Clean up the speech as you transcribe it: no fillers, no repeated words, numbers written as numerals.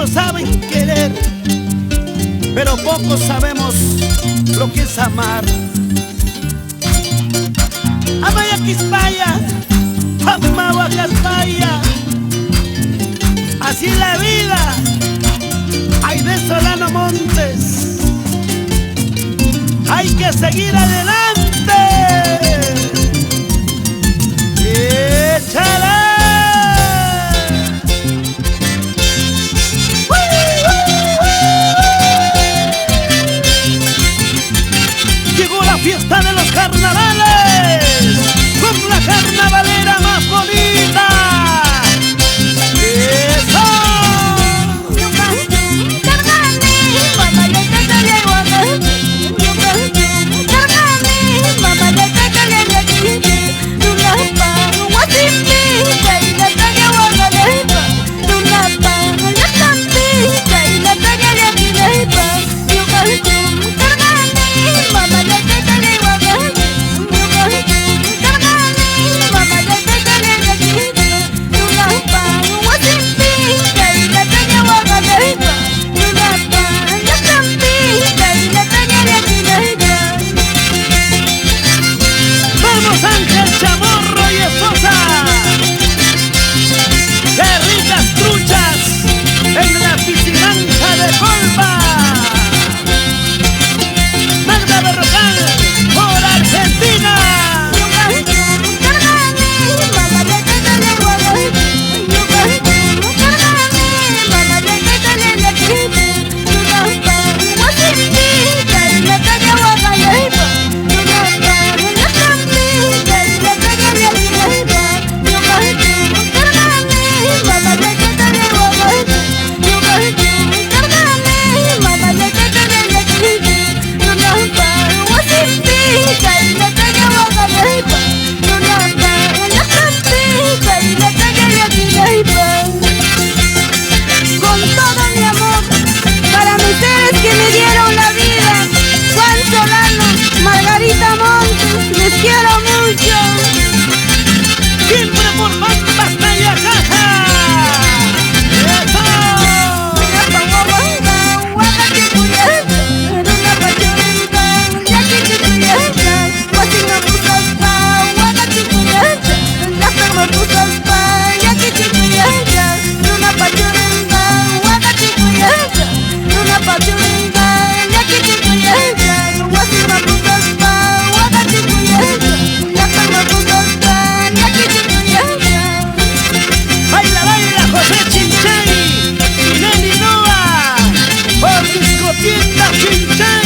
Muchos saben querer, pero pocos sabemos lo que es amar. Amaya Quispaya, Amawa Caspaya. Así es la vida. Aide Solano Montes. Hay que seguir adelante. ¡Échale! Llegó la fiesta de los carnavales con la carnavalera más bonita. ¡Eso! Tienda Chinchén.